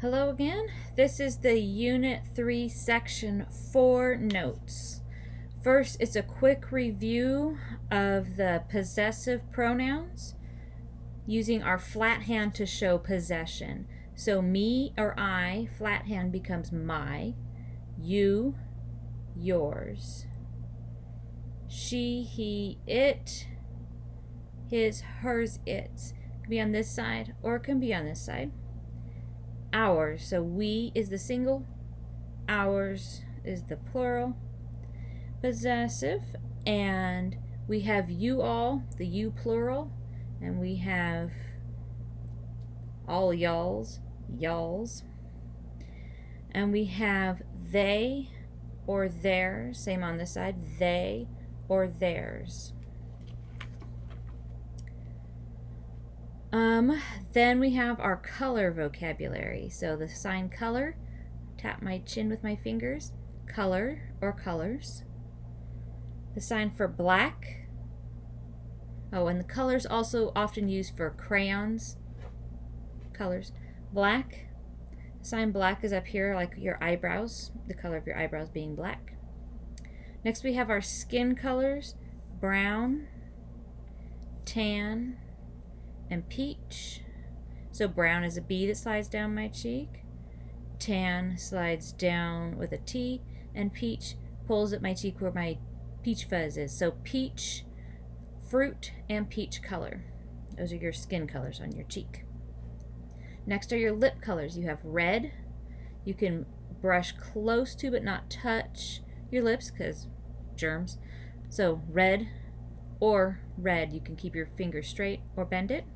Hello again. This is the Unit 3 Section 4 notes. First, it's a quick review of the possessive pronouns using our flat hand to show possession. So me or I, flat hand becomes my, you, yours. She, he, it, his, hers, its. It can be on this side or it can be on this side. Ours, so we is the single, ours is the plural. Possessive, and we have you all, the you plural, and we have all y'alls, and we have they or theirs, same on this side, they or theirs. Then we have our color vocabulary. So the sign color, tap my chin with my fingers, color or colors. The sign for black. Oh, and the colors also often used for crayons. Colors. Black. The sign black is up here like your eyebrows, the color of your eyebrows being black. Next we have our skin colors, brown, tan, and peach. So brown is a B that slides down my cheek. Tan slides down with a T, and peach pulls at my cheek where my peach fuzz is. So peach, fruit, and peach color. Those are your skin colors on your cheek. Next are your lip colors. You have red. You can brush close to but not touch your lips because germs. So red or red. You can keep your finger straight or bend it.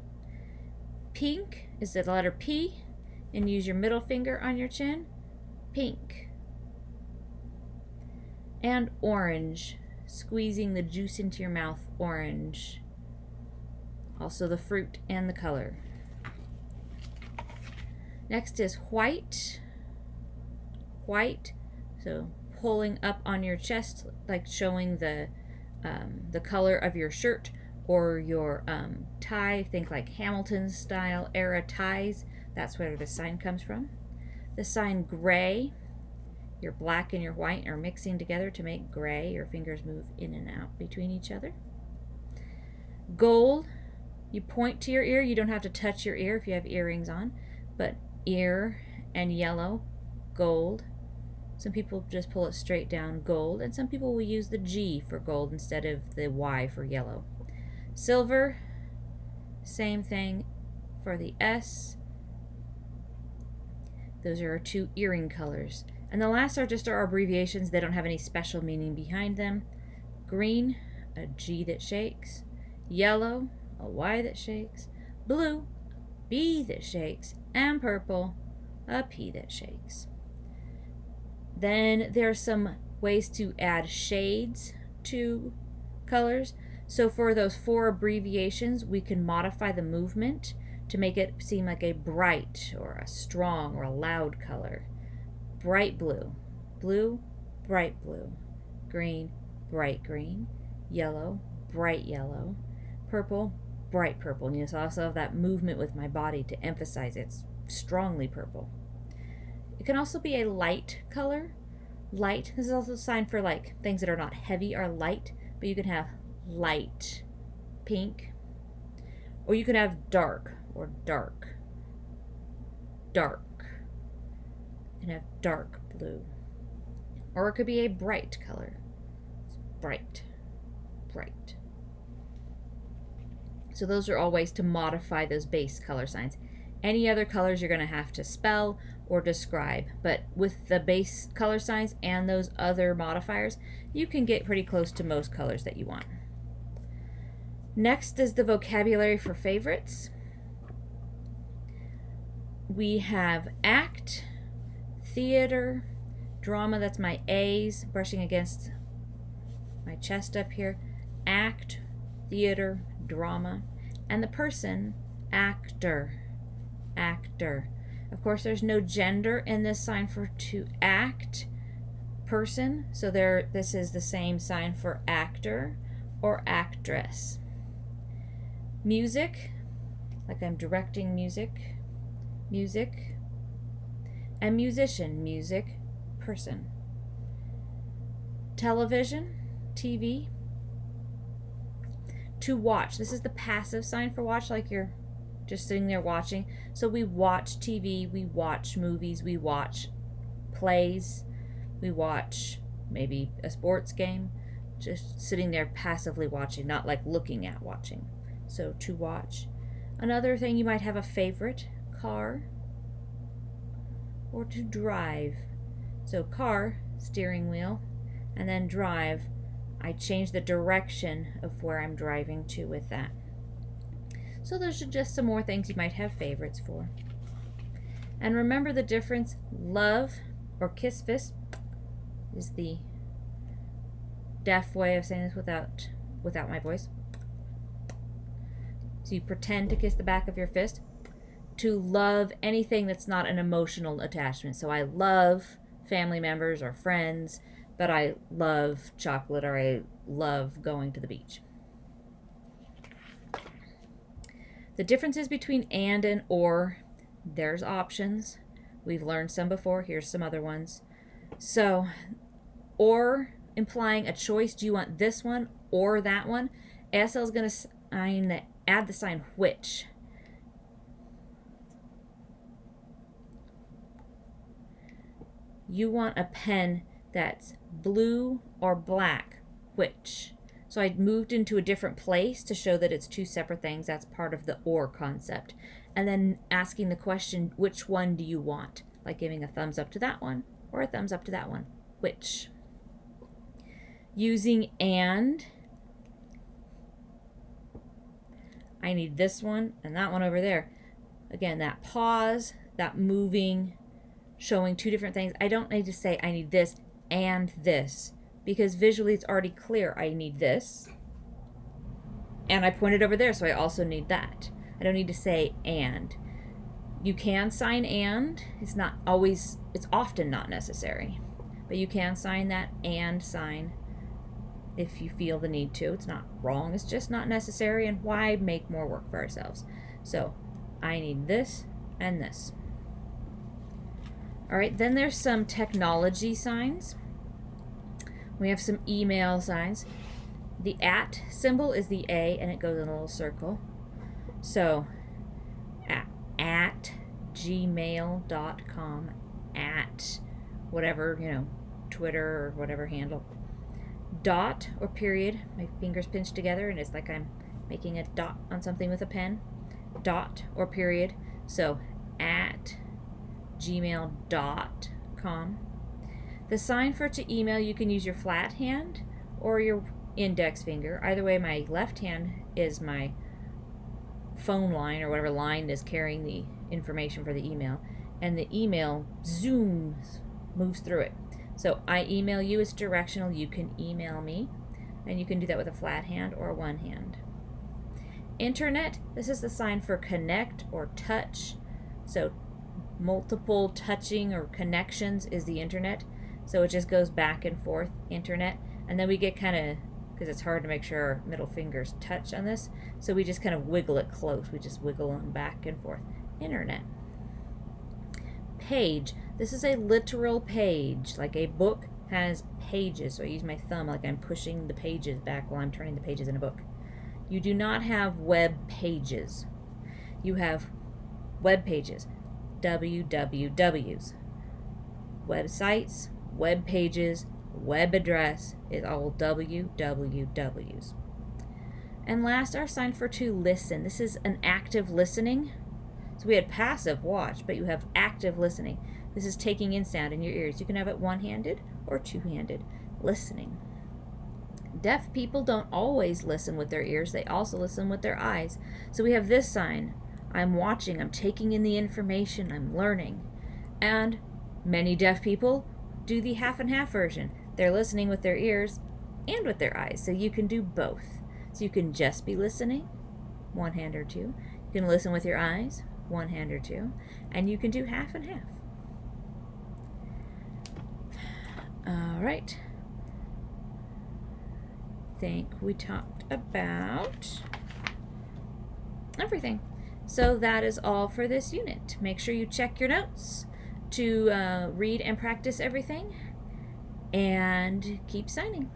Pink is the letter P, and use your middle finger on your chin. Pink. And orange, squeezing the juice into your mouth, orange. Also the fruit and the color. Next is white. White, so pulling up on your chest, like showing the color of your shirt or your tie. Think like Hamilton style era ties. That's where the sign comes from. The sign gray, your black and your white are mixing together to make gray. Your fingers move in and out between each other. Gold, you point to your ear. You don't have to touch your ear if you have earrings on, but ear and yellow, gold. Some people just pull it straight down, gold, and some people will use the G for gold instead of the Y for yellow. Silver, same thing for the S. Those are our two earring colors. And the last are just our abbreviations. They don't have any special meaning behind them. Green, a G that shakes. Yellow, a Y that shakes. Blue, B that shakes. And purple, a P that shakes. Then there are some ways to add shades to colors. So for those 4 abbreviations, we can modify the movement to make it seem like a bright or a strong or a loud color. Bright blue, blue, bright blue, green, bright green, yellow, bright yellow, purple, bright purple. And you also have that movement with my body to emphasize it's strongly purple. It can also be a light color. Light, this is also a sign for like things that are not heavy are light, but you can have light pink, or you can have dark or dark. Dark. You can have dark blue. Or it could be a bright color. It's bright. Bright. So those are all ways to modify those base color signs. Any other colors you're going to have to spell or describe, but with the base color signs and those other modifiers, you can get pretty close to most colors that you want. Next is the vocabulary for favorites. We have act, theater, drama, that's my A's brushing against my chest up here. Act, theater, drama, and the person, actor. Actor. Of course, there's no gender in this sign for to act, person. So this is the same sign for actor or actress. Music, like I'm directing music. Music. And musician, music, person. Television, TV. To watch, this is the passive sign for watch, like you're just sitting there watching. So we watch TV, we watch movies, we watch plays, we watch maybe a sports game, just sitting there passively watching, not like looking at watching. So to watch. Another thing, you might have a favorite, car, or to drive. So car, steering wheel, and then drive, I change the direction of where I'm driving to with that. So those are just some more things you might have favorites for. And remember the difference, love or kiss fist is the deaf way of saying this without my voice. So you pretend to kiss the back of your fist. To love anything that's not an emotional attachment. So I love family members or friends, but I love chocolate or I love going to the beach. The differences between and or, there's options. We've learned some before. Here's some other ones. So, or implying a choice. Do you want this one or that one? ASL is going to add the sign which. You want a pen that's blue or black, which? So I moved into a different place to show that it's two separate things. That's part of the or concept. And then asking the question, which one do you want? Like giving a thumbs up to that one or a thumbs up to that one. Which? Using and. I need this one and that one over there. Again, that pause, that moving, showing two different things. I don't need to say I need this and this, because visually it's already clear. I need this and I pointed over there, so I also need that. I don't need to say and. You can sign and. It's often not necessary, but you can sign that and sign if you feel the need to. It's not wrong, it's just not necessary, and why make more work for ourselves? So I need this and this. All right, then there's some technology signs. We have some email signs. The @ symbol is the A, and it goes in a little circle. So at gmail.com, at whatever, Twitter or whatever handle. Dot or period, my fingers pinched together, and it's like I'm making a dot on something with a pen. Dot or period. So at gmail.com. The sign for to email, you can use your flat hand or your index finger. Either way, my left hand is my phone line or whatever line is carrying the information for the email, and the email moves through it. So I email you, it's directional. You can email me, and you can do that with a flat hand or one hand. Internet, this is the sign for connect or touch. So multiple touching or connections is the internet. So it just goes back and forth, internet. And then we get kind of, because it's hard to make sure our middle fingers touch on this, so we just kind of wiggle it close. We just wiggle them back and forth. Internet. Page. This is a literal page. Like a book has pages. So I use my thumb like I'm pushing the pages back while I'm turning the pages in a book. You do not have web pages. You have web pages. wwws. Websites, web pages, web address is all wwws. And last, our sign for to listen. This is an active listening. So we had passive watch, but you have active listening. This is taking in sound in your ears. You can have it one-handed or two-handed, listening. Deaf people don't always listen with their ears. They also listen with their eyes. So we have this sign. I'm watching, I'm taking in the information, I'm learning. And many deaf people do the half and half version. They're listening with their ears and with their eyes. So you can do both. So you can just be listening, one hand or two. You can listen with your eyes, one hand or two. And you can do half and half. All right. Think we talked about everything. So that is all for this unit. Make sure you check your notes to read and practice everything, and keep signing.